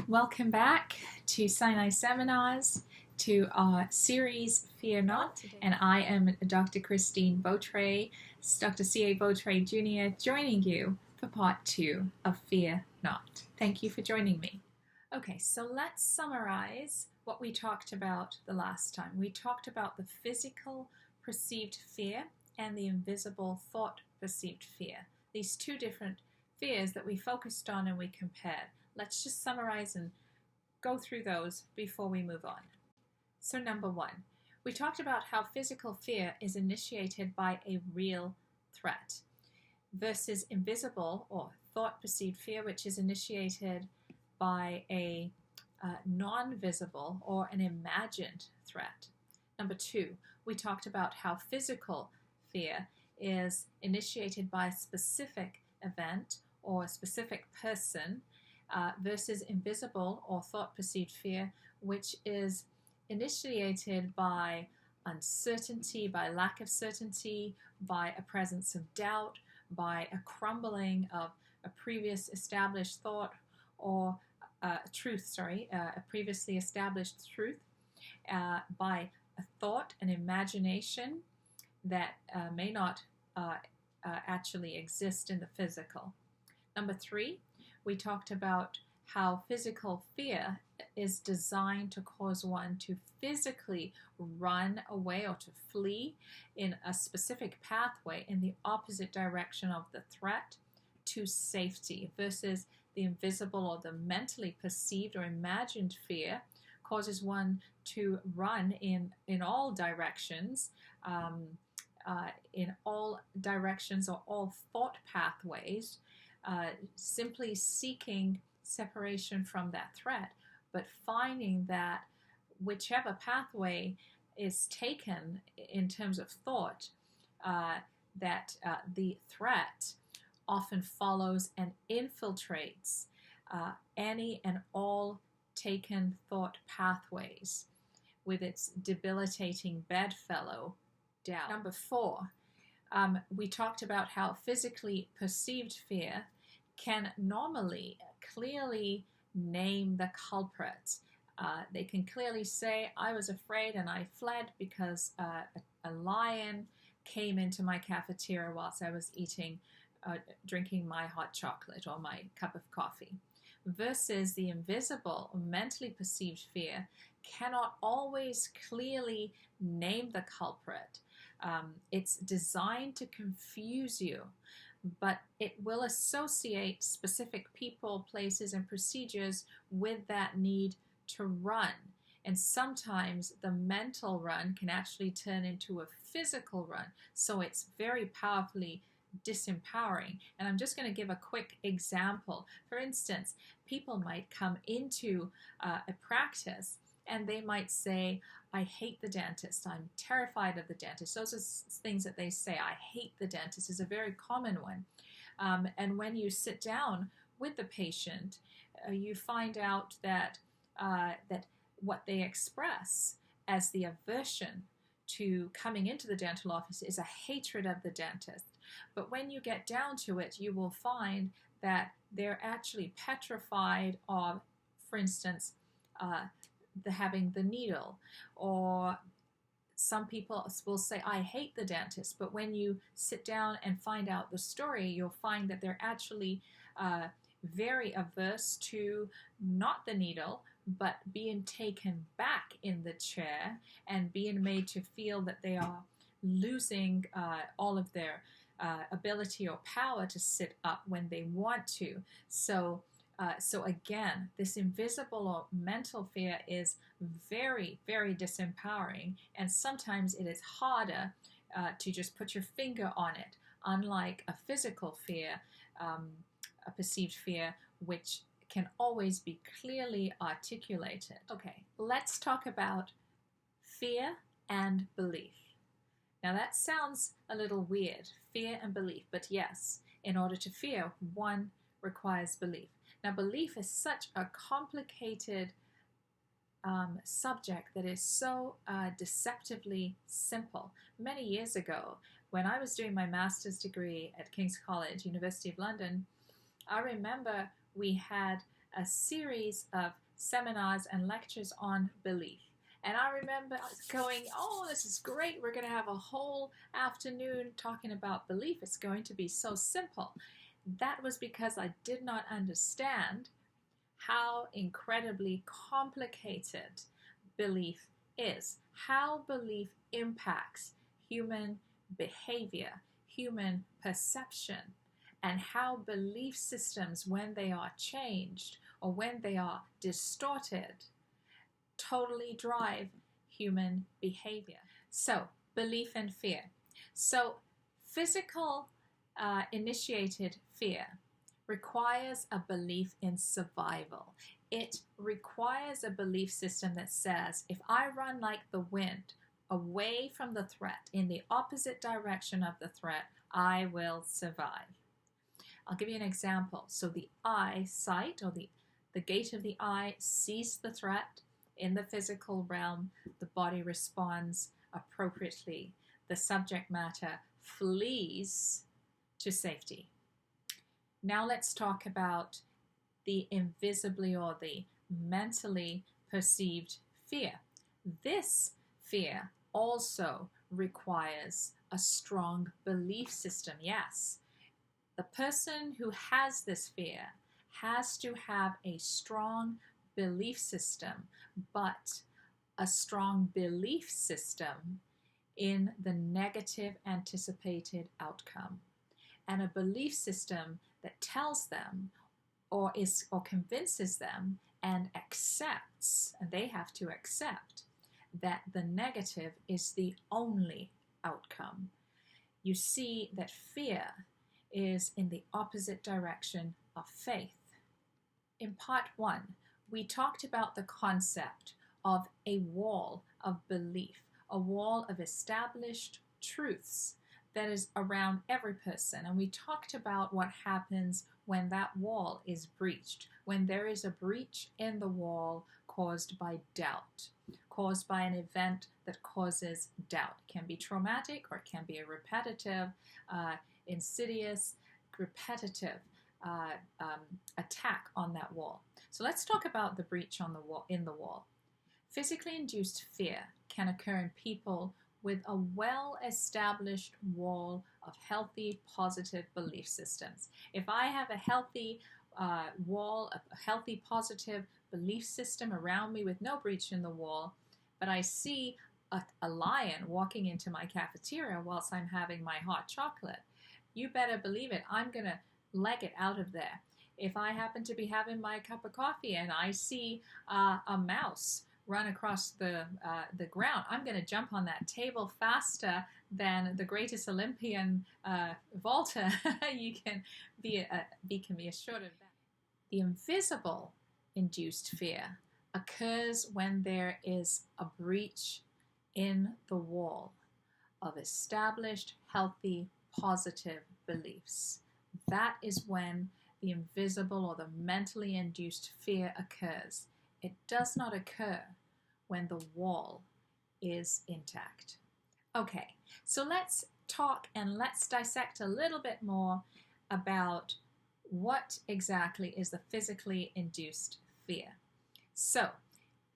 Welcome back to Sinai Seminars, to our series Fear Not, and I am Dr. Christine Botchway, Dr. C.A.Botchway Jr., joining you for part 2 of Fear Not. Thank you for joining me. Okay, so let's summarize what we talked about the last time. We talked about the physical perceived fear and the invisible thought perceived fear. These two different fears that we focused on and we compared. Let's just summarize and go through those before we move on. So number 1, we talked about how physical fear is initiated by a real threat versus invisible or thought-perceived fear, which is initiated by a non-visible or an imagined threat. Number 2, we talked about how physical fear is initiated by a specific event or a specific person versus invisible or thought-perceived fear, which is initiated by uncertainty, by lack of certainty, by a presence of doubt, by a crumbling of a previous established thought or a previously established truth, by a thought, an imagination that may not actually exist in the physical. Number 3, we talked about how physical fear is designed to cause one to physically run away or to flee in a specific pathway in the opposite direction of the threat to safety, versus the invisible or the mentally perceived or imagined fear causes one to run in all directions, or all thought pathways, simply seeking separation from that threat, but finding that whichever pathway is taken in terms of thought, the threat often follows and infiltrates any and all taken thought pathways with its debilitating bedfellow doubt. Number 4, we talked about how physically perceived fear can normally clearly name the culprit. They can clearly say, I was afraid and I fled because a lion came into my cafeteria whilst I was drinking my hot chocolate or my cup of coffee. Versus the invisible, mentally perceived fear cannot always clearly name the culprit. It's designed to confuse you, but it will associate specific people, places, and procedures with that need to run. And sometimes the mental run can actually turn into a physical run. So it's very powerfully disempowering. And I'm just going to give a quick example. For instance, people might come into a practice and they might say, I hate the dentist. I'm terrified of the dentist. Those are things that they say. I hate the dentist is a very common one. And when you sit down with the patient, you find out that what they express as the aversion to coming into the dental office is a hatred of the dentist. But when you get down to it, you will find that they're actually petrified of, for instance, having the needle. Or some people will say, I hate the dentist, but when you sit down and find out the story, you'll find that they're actually very averse to not the needle, but being taken back in the chair and being made to feel that they are losing all of their ability or power to sit up when they want to. So again, this invisible or mental fear is very, very disempowering, and sometimes it is harder to just put your finger on it, unlike a physical fear, a perceived fear, which can always be clearly articulated. Okay, let's talk about fear and belief. Now that sounds a little weird, fear and belief, but yes, in order to fear, one requires belief. Now, belief is such a complicated subject that is so deceptively simple. Many years ago, when I was doing my master's degree at King's College, University of London, I remember we had a series of seminars and lectures on belief. And I remember going, oh, this is great. We're going to have a whole afternoon talking about belief. It's going to be so simple. That was because I did not understand how incredibly complicated belief is, how belief impacts human behavior, human perception, and how belief systems, when they are changed or when they are distorted, totally drive human behavior. So, belief and fear. So, physical initiated fear requires a belief in survival. It requires a belief system that says, if I run like the wind away from the threat, in the opposite direction of the threat, I will survive. I'll give you an example. So the eyesight, or the gate of the eye, sees the threat in the physical realm. The body responds appropriately. The subject matter flees to safety. Now let's talk about the invisibly or the mentally perceived fear. This fear also requires a strong belief system. Yes, the person who has this fear has to have a strong belief system, but a strong belief system in the negative anticipated outcome, and a belief system that tells them or convinces them and accepts, and they have to accept, that the negative is the only outcome. You see that fear is in the opposite direction of faith. In part 1, we talked about the concept of a wall of belief, a wall of established truths that is around every person. And we talked about what happens when that wall is breached, when there is a breach in the wall caused by doubt, caused by an event that causes doubt. It can be traumatic, or it can be a repetitive, insidious, repetitive attack on that wall. So let's talk about the breach on the wall, in the wall. Physically induced fear can occur in people with a well-established wall of healthy, positive belief systems. If I have a healthy wall, a healthy, positive belief system around me with no breach in the wall, but I see a lion walking into my cafeteria whilst I'm having my hot chocolate, you better believe it, I'm going to leg it out of there. If I happen to be having my cup of coffee and I see a mouse run across the ground, I'm going to jump on that table faster than the greatest Olympian vaulter. You can be assured of that. The invisible induced fear occurs when there is a breach in the wall of established, healthy, positive beliefs. That is when the invisible or the mentally induced fear occurs. It does not occur when the wall is intact. Okay, so let's talk and let's dissect a little bit more about what exactly is the physically induced fear. So,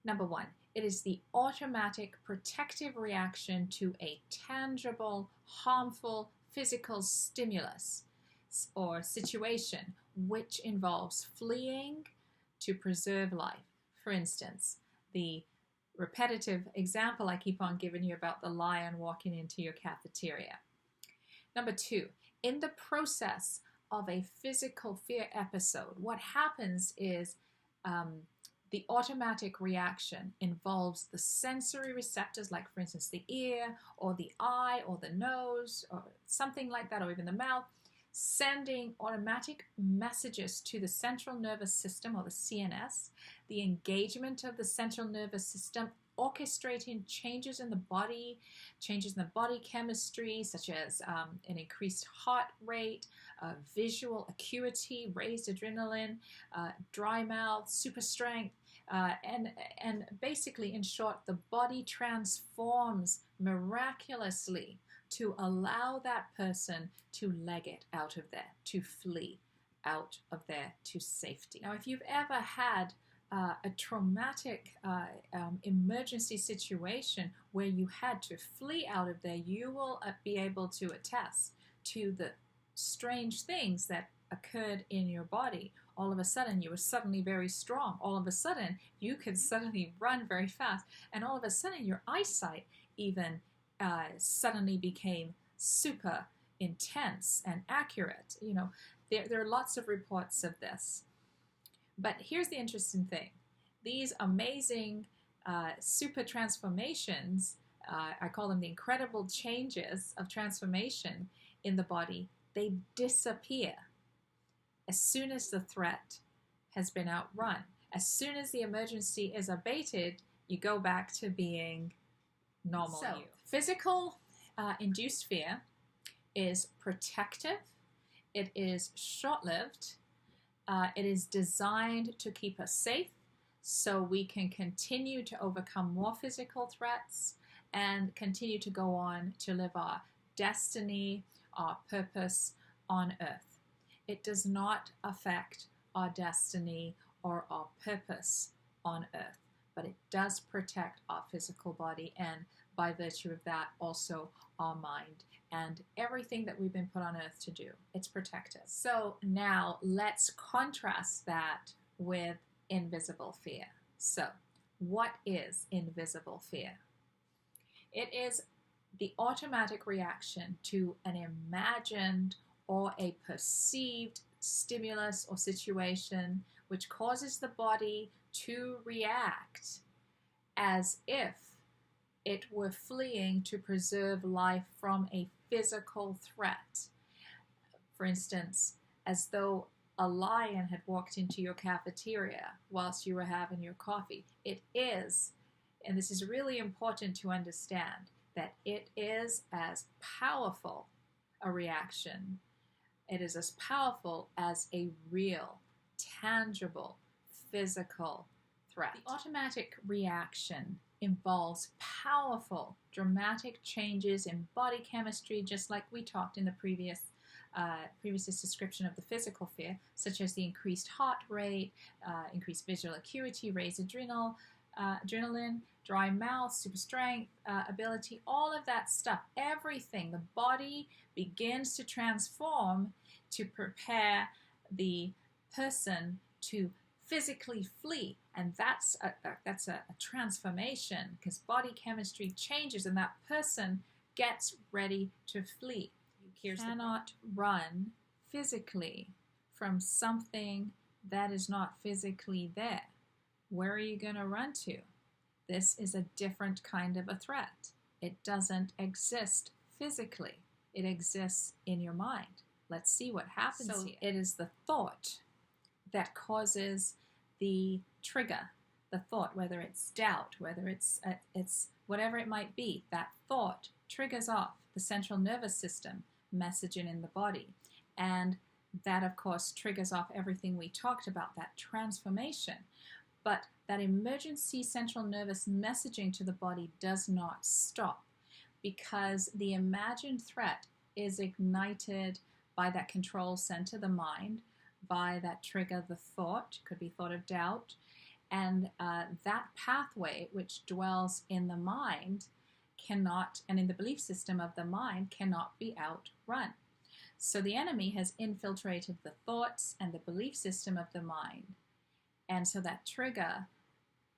number 1, it is the automatic protective reaction to a tangible, harmful physical stimulus or situation which involves fleeing to preserve life. For instance, the repetitive example I keep on giving you about the lion walking into your cafeteria. Number 2, in the process of a physical fear episode, what happens is the automatic reaction involves the sensory receptors, like for instance the ear or the eye or the nose or something like that, or even the mouth, sending automatic messages to the central nervous system, or the CNS, the engagement of the central nervous system, orchestrating changes in the body chemistry, such as an increased heart rate, visual acuity, raised adrenaline, dry mouth, super strength, and basically, in short, the body transforms miraculously to allow that person to leg it out of there, to flee. out of there to safety. Now, if you've ever had a traumatic emergency situation where you had to flee out of there, you will be able to attest to the strange things that occurred in your body. All of a sudden, you were suddenly very strong. All of a sudden, you could suddenly run very fast. And all of a sudden, your eyesight even suddenly became super intense and accurate. You know, there are lots of reports of this. But here's the interesting thing. These amazing super transformations, I call them the incredible changes of transformation in the body, they disappear as soon as the threat has been outrun. As soon as the emergency is abated, you go back to being normal you. Physical induced fear is protective, it is short-lived, it is designed to keep us safe so we can continue to overcome more physical threats and continue to go on to live our destiny, our purpose on earth. It does not affect our destiny or our purpose on earth, but it does protect our physical body, and by virtue of that also our mind and everything that we've been put on earth to do. It's protective. So now let's contrast that with invisible fear. So what is invisible fear? It is the automatic reaction to an imagined or a perceived stimulus or situation which causes the body to react as if it were fleeing to preserve life from a physical threat. For instance, as though a lion had walked into your cafeteria whilst you were having your coffee. It is, and this is really important to understand, that it is as powerful a reaction. It is as powerful as a real, tangible, physical threat. The automatic reaction involves powerful, dramatic changes in body chemistry, just like we talked in the previous description of the physical fear, such as the increased heart rate, increased visual acuity, raised adrenaline, dry mouth, super strength, ability, all of that stuff, everything. The body begins to transform to prepare the person to physically flee, and that's a transformation, because body chemistry changes and that person gets ready to flee. You cannot run physically from something that is not physically there. Where are you going to run to? This is a different kind of a threat. It doesn't exist physically. It exists in your mind. Let's see what happens here. It is the thought that causes the trigger. The thought, whether it's doubt, whether it's whatever it might be, that thought triggers off the central nervous system messaging in the body. And that, of course, triggers off everything we talked about, that transformation. But that emergency central nervous messaging to the body does not stop, because the imagined threat is ignited by that control center, the mind, by that trigger, the thought, could be thought of doubt, and that pathway which dwells in the mind cannot, and in the belief system of the mind, cannot be outrun. So the enemy has infiltrated the thoughts and the belief system of the mind, and so that trigger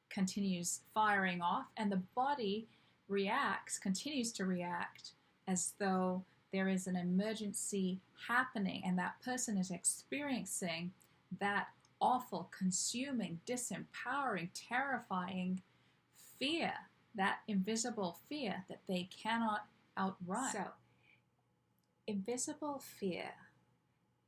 continues firing off, and the body continues to react as though there is an emergency happening, and that person is experiencing that awful, consuming, disempowering, terrifying fear, that invisible fear that they cannot outrun. So, invisible fear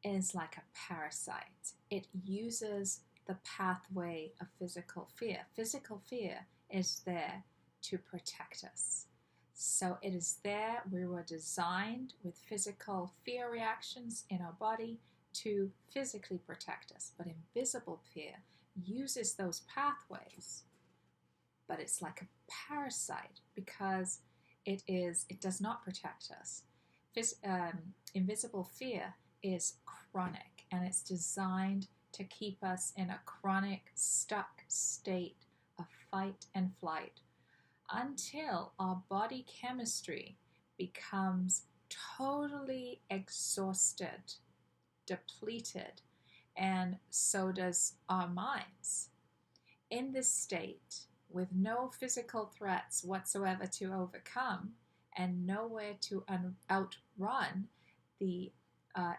is like a parasite. It uses the pathway of physical fear. Physical fear is there to protect us. So it is there. We were designed with physical fear reactions in our body to physically protect us. But invisible fear uses those pathways, but it's like a parasite because it does not protect us. Invisible fear is chronic. and it's designed to keep us in a chronic, stuck state of fight and flight until our body chemistry becomes totally exhausted, depleted, and so does our minds. In this state, with no physical threats whatsoever to overcome and nowhere to outrun the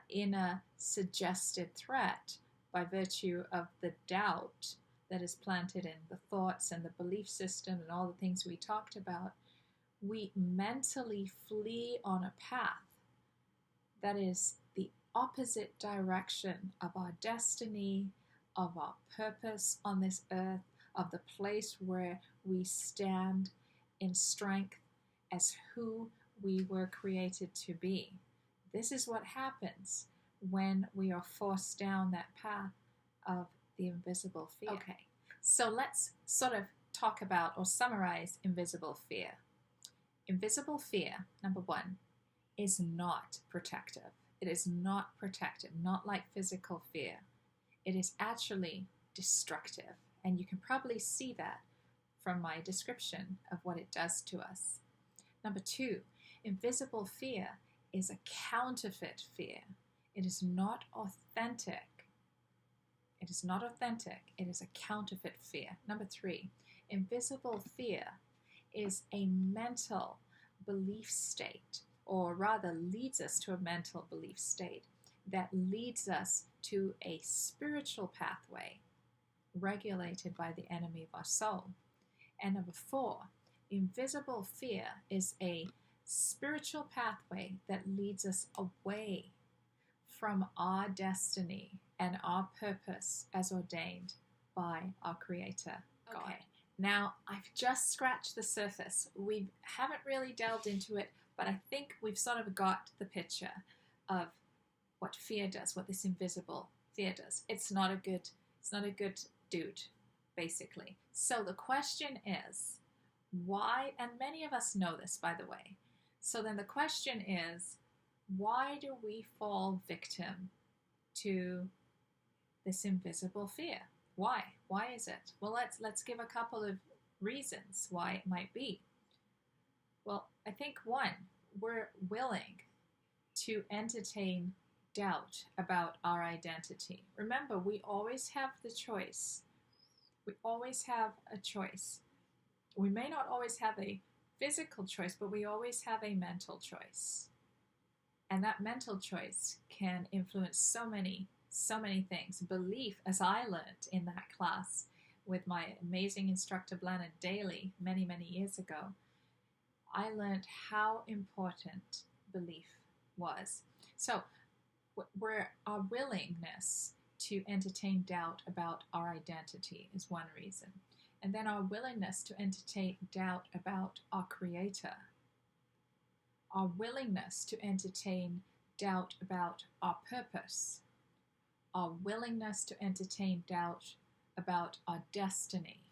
inner suggested threat by virtue of the doubt that is planted in the thoughts and the belief system and all the things we talked about, we mentally flee on a path that is the opposite direction of our destiny, of our purpose on this earth, of the place where we stand in strength as who we were created to be. This is what happens when we are forced down that path of the invisible fear. Okay, so let's sort of talk about or summarize invisible fear. Invisible fear, number one, is not protective. It is not protective, not like physical fear. It is actually destructive, and you can probably see that from my description of what it does to us. Number two, invisible fear is a counterfeit fear. It is not authentic. It is not authentic. It is a counterfeit fear. Number three, invisible fear is a mental belief state, or rather leads us to a mental belief state that leads us to a spiritual pathway regulated by the enemy of our soul. And number four, invisible fear is a spiritual pathway that leads us away from our destiny and our purpose as ordained by our Creator, God. Okay. Now, I've just scratched the surface. We haven't really delved into it, but I think we've sort of got the picture of what fear does, what this invisible fear does. It's not a good dude, basically. So the question is, why, and many of us know this, by the way. So then the question is, why do we fall victim to this invisible fear? Why? Why is it? Well, let's give a couple of reasons why it might be. Well, I think one, we're willing to entertain doubt about our identity. Remember, we always have the choice. We always have a choice. We may not always have a physical choice, but we always have a mental choice. And that mental choice can influence so many things. Belief, as I learned in that class with my amazing instructor, Blanna Daly, many, many years ago, I learned how important belief was. So, where our willingness to entertain doubt about our identity is one reason. And then our willingness to entertain doubt about our Creator. Our willingness to entertain doubt about our purpose. Our willingness to entertain doubt about our destiny.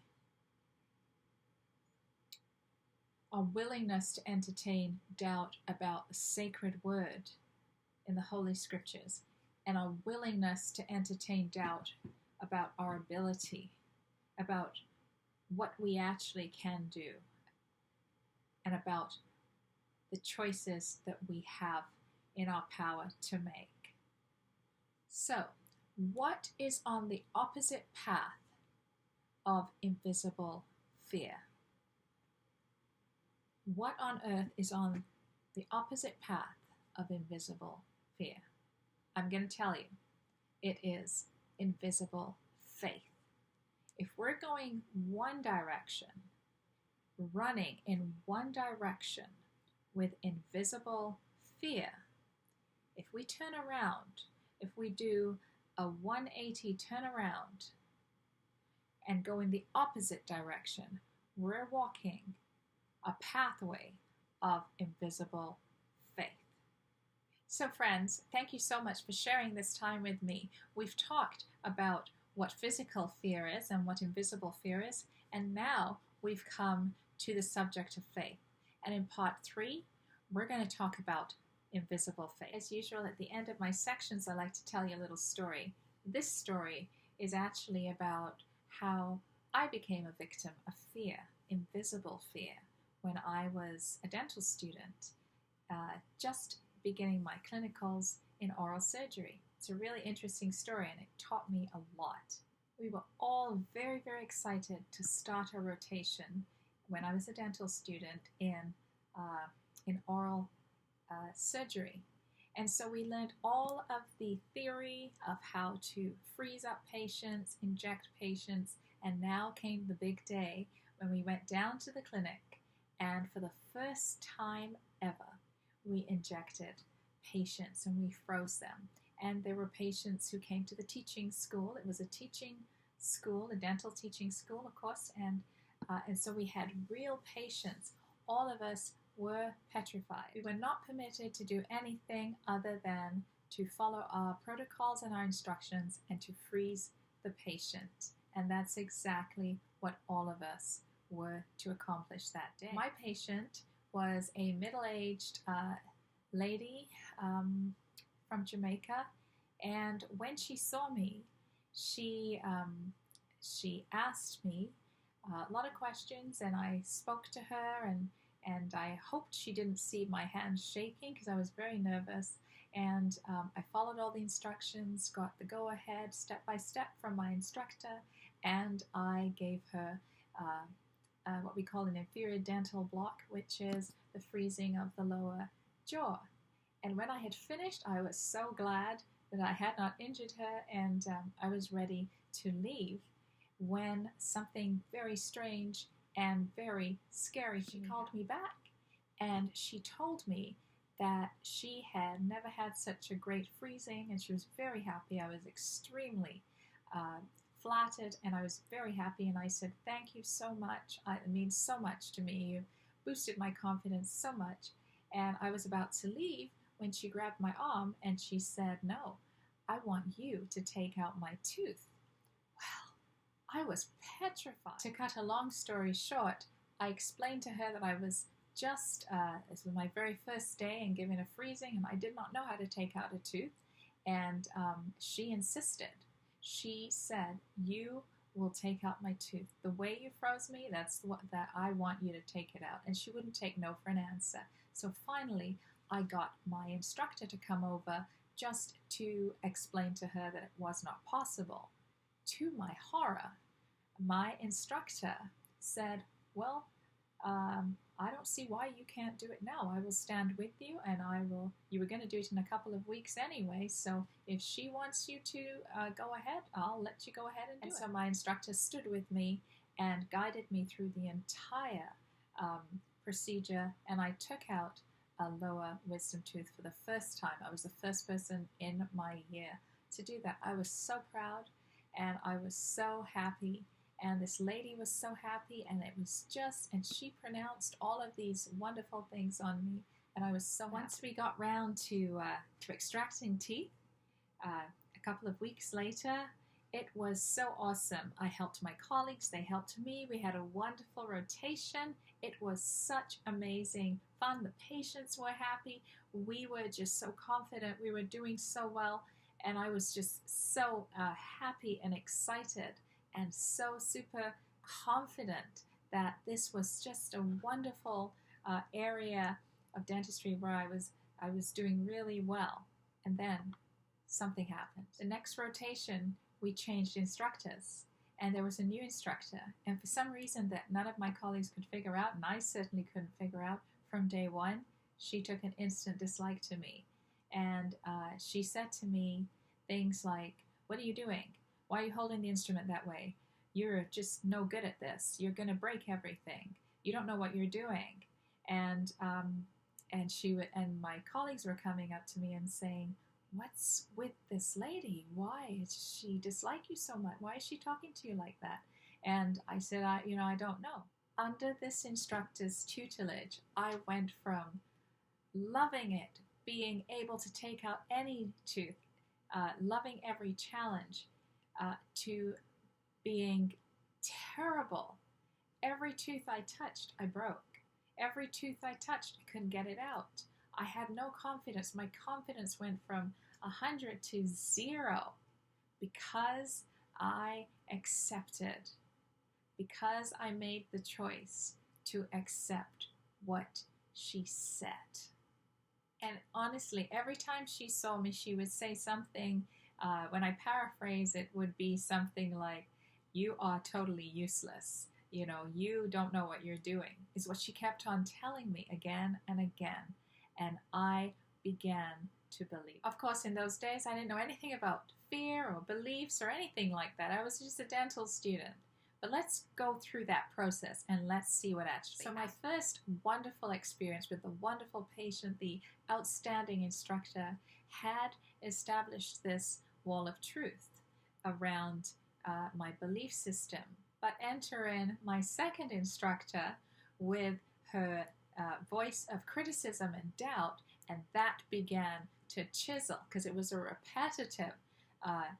Our willingness to entertain doubt about the sacred word in the Holy Scriptures, and our willingness to entertain doubt about our ability, about what we actually can do, and about the choices that we have in our power to make. So, what is on the opposite path of invisible fear? What on earth is on the opposite path of invisible fear? I'm going to tell you. It is invisible faith. If we're going one direction, running in one direction with invisible fear, if we turn around, if we do a 180 turnaround and go in the opposite direction, we're walking a pathway of invisible faith. So friends, thank you so much for sharing this time with me. We've talked about what physical fear is and what invisible fear is, and now we've come to the subject of faith. And in part 3, we're going to talk about invisible face. As usual, at the end of my sections, I like to tell you a little story. This story is actually about how I became a victim of fear, invisible fear, when I was a dental student, just beginning my clinicals in oral surgery. It's a really interesting story, and it taught me a lot. We were all very, very excited to start a rotation when I was a dental student in oral surgery. And so we learned all of the theory of how to freeze up patients, inject patients, and now came the big day when we went down to the clinic, and for the first time ever, we injected patients and we froze them. And there were patients who came to the teaching school. It was a teaching school, a dental teaching school, of course, and so we had real patients. All of us were petrified. We were not permitted to do anything other than to follow our protocols and our instructions and to freeze the patient. And that's exactly what all of us were to accomplish that day. My patient was a middle-aged lady from Jamaica, and when she saw me, she asked me a lot of questions, and I spoke to her, and I hoped she didn't see my hands shaking because I was very nervous. And I followed all the instructions, got the go-ahead step by step from my instructor, and I gave her what we call an inferior dental block, which is the freezing of the lower jaw. And when I had finished, I was so glad that I had not injured her, and I was ready to leave when something very strange and very scary. She called me back, and she told me that she had never had such a great freezing, and she was very happy. I was extremely flattered, and I was very happy, and I said, "Thank you so much. It means so much to me. You boosted my confidence so much." And I was about to leave when she grabbed my arm, and she said, "No, I want you to take out my tooth." Well, I was petrified. To cut a long story short, I explained to her that I was just, this was my very first day and given a freezing, and I did not know how to take out a tooth. And she insisted. She said, "You will take out my tooth. The way you froze me, that's what that I want you to take it out." And she wouldn't take no for an answer. So finally, I got my instructor to come over just to explain to her that it was not possible. To my horror, my instructor said, "Well, I don't see why you can't do it now. I will stand with you, and you were going to do it in a couple of weeks anyway, so if she wants you to go ahead, I'll let you go ahead and do it." And so my instructor stood with me and guided me through the entire procedure, and I took out a lower wisdom tooth for the first time. I was the first person in my year to do that. I was so proud, and I was so happy, and this lady was so happy, and it was just, and she pronounced all of these wonderful things on me, and I was so happy. Once we got round to extracting teeth, a couple of weeks later, it was so awesome. I helped my colleagues, they helped me, we had a wonderful rotation. It was such amazing fun. The patients were happy. We were just so confident. We were doing so well, and I was just so happy and excited and so super confident that this was just a wonderful area of dentistry where I was doing really well. And then something happened. The next rotation, we changed instructors, and there was a new instructor, and for some reason that none of my colleagues could figure out, and I certainly couldn't figure out, from day one, she took an instant dislike to me. And she said to me things like, "What are you doing? Why are you holding the instrument that way? You're just no good at this. You're going to break everything. You don't know what you're doing." And my colleagues were coming up to me and saying, "What's with this lady? Why does she dislike you so much? Why is she talking to you like that?" And I said, I don't know. Under this instructor's tutelage, I went from loving it, being able to take out any tooth, loving every challenge, to being terrible. Every tooth I touched, I broke. Every tooth I touched, I couldn't get it out. I had no confidence. My confidence went from 100 to 0 because I accepted, because I made the choice to accept what she said. And honestly, every time she saw me, she would say something. When I paraphrase, it would be something like, "You are totally useless. You don't know what you're doing," is what she kept on telling me again and again. And I began to believe. Of course, in those days, I didn't know anything about fear or beliefs or anything like that. I was just a dental student. But let's go through that process and let's see what actually happened. So my first wonderful experience with the wonderful patient, the outstanding instructor, had established this wall of truth around my belief system. But enter in my second instructor with her voice of criticism and doubt, and that began to chisel, because it was a repetitive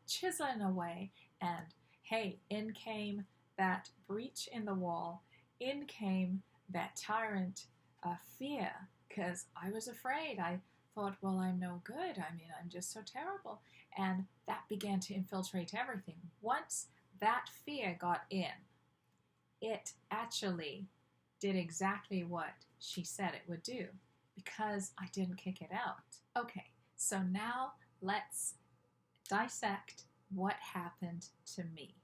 chiseling away, and hey, in came that breach in the wall, in came that tyrant fear, because I was afraid. I thought, well, I'm no good. I'm just so terrible. And that began to infiltrate everything. Once that fear got in, it actually did exactly what she said it would do, because I didn't kick it out. Okay, so now let's dissect what happened to me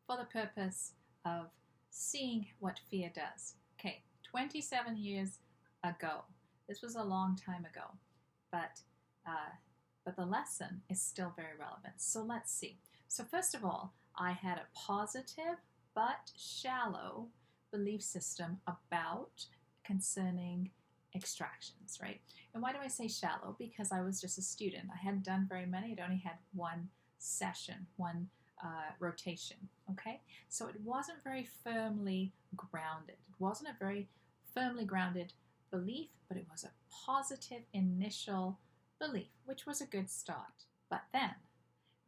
for the purpose of seeing what fear does. Okay, 27 years ago. This was a long time ago, but the lesson is still very relevant. So let's see. So first of all, I had a positive but shallow belief system concerning extractions, right? And why do I say shallow? Because I was just a student. I hadn't done very many. I'd only had one session, one rotation, okay? So it wasn't very firmly grounded. It wasn't a very firmly grounded belief, but it was a positive initial belief, which was a good start. But then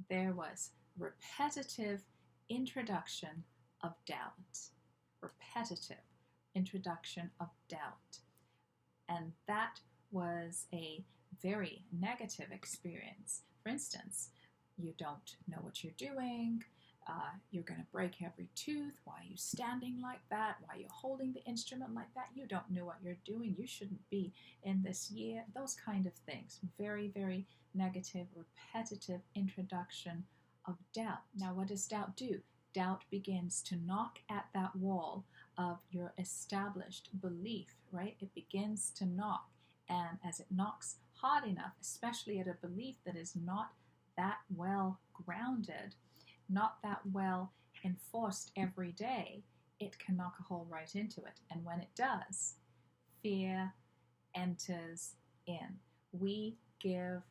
there was repetitive introduction of doubt. Repetitive introduction of doubt. And that was a very negative experience. For instance, you don't know what you're doing. You're going to break every tooth. Why are you standing like that? Why are you holding the instrument like that? You don't know what you're doing. You shouldn't be in this year. Those kind of things. Very, very negative, repetitive introduction of doubt. Now, what does doubt do? Doubt begins to knock at that wall of your established belief, right? It begins to knock. And as it knocks hard enough, especially at a belief that is not that well grounded, not that well enforced every day, it can knock a hole right into it. And when it does, fear enters in. We give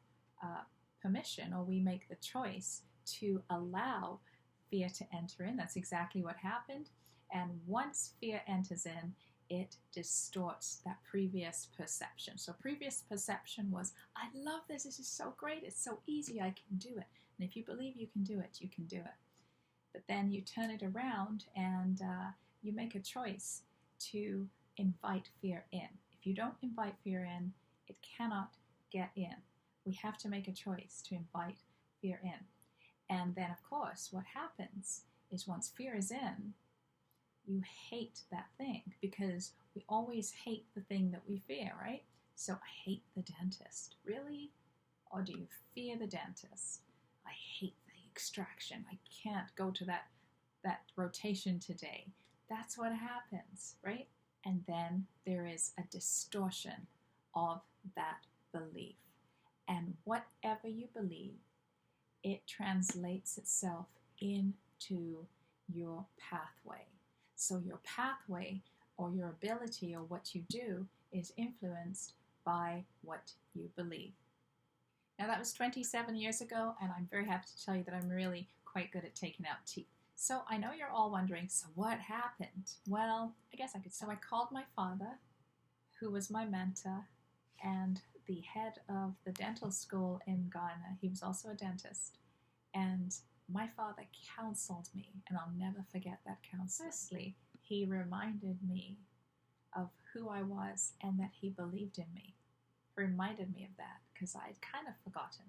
permission, or we make the choice to allow fear to enter in. That's exactly what happened. And once fear enters in, it distorts that previous perception. So previous perception was, I love this. This is so great. It's so easy. I can do it. And if you believe you can do it, you can do it. But then you turn it around and you make a choice to invite fear in. If you don't invite fear in, it cannot get in. We have to make a choice to invite fear in. And then, of course, what happens is once fear is in, you hate that thing, because we always hate the thing that we fear, right? So I hate the dentist. Really? Or do you fear the dentist? I hate the extraction. I can't go to that rotation today. That's what happens, right? And then there is a distortion of that belief. And whatever you believe, it translates itself into your pathway. So your pathway, or your ability, or what you do, is influenced by what you believe. Now that was 27 years ago, and I'm very happy to tell you that I'm really quite good at taking out teeth. So I know you're all wondering, so what happened? Well, I guess I could. So I called my father, who was my mentor, and the head of the dental school in Ghana. He was also a dentist. And my father counseled me, and I'll never forget that counsel. Firstly, he reminded me of who I was and that he believed in me. reminded me of that because I'd kind of forgotten.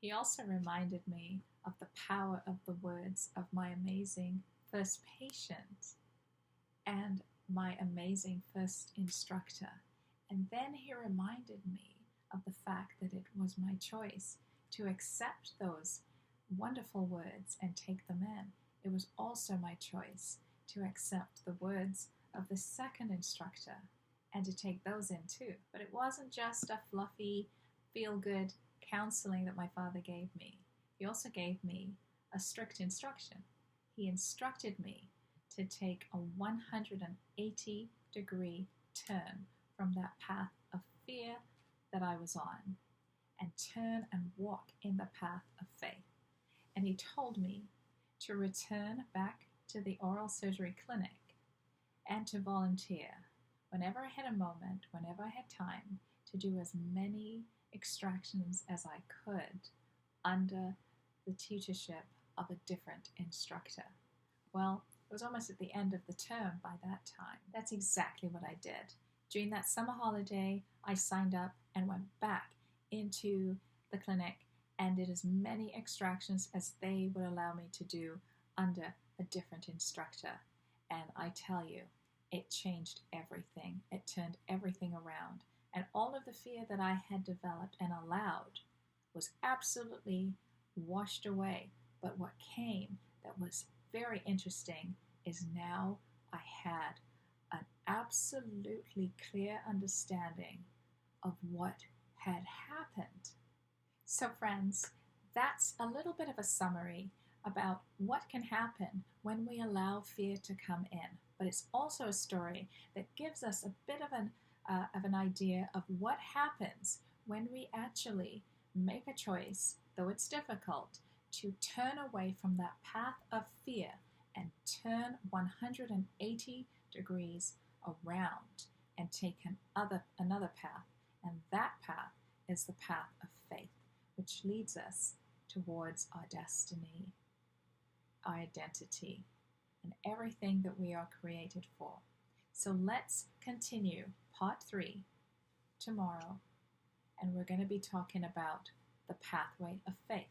He also reminded me of the power of the words of my amazing first patient and my amazing first instructor. And then he reminded me of the fact that it was my choice to accept those wonderful words and take them in. It was also my choice to accept the words of the second instructor and to take those in too. But it wasn't just a fluffy, feel-good counseling that my father gave me. He also gave me a strict instruction. He instructed me to take a 180-degree turn from that path of fear that I was on and turn and walk in the path of faith. And he told me to return back to the oral surgery clinic and to volunteer whenever I had a moment, whenever I had time, to do as many extractions as I could under the tutorship of a different instructor. Well, it was almost at the end of the term by that time. That's exactly what I did. During that summer holiday, I signed up and went back into the clinic and did as many extractions as they would allow me to do under a different instructor. And I tell you, it changed everything. It turned everything around. And all of the fear that I had developed and allowed was absolutely washed away. But what came that was very interesting is now I had an absolutely clear understanding of what had happened. So friends, that's a little bit of a summary about what can happen when we allow fear to come in. But it's also a story that gives us a bit of an idea of what happens when we actually make a choice, though it's difficult, to turn away from that path of fear and turn 180 degrees around and take another path. And that path is the path of faith, which leads us towards our destiny, our identity, and everything that we are created for. So let's continue part 3 tomorrow, and we're going to be talking about the pathway of faith.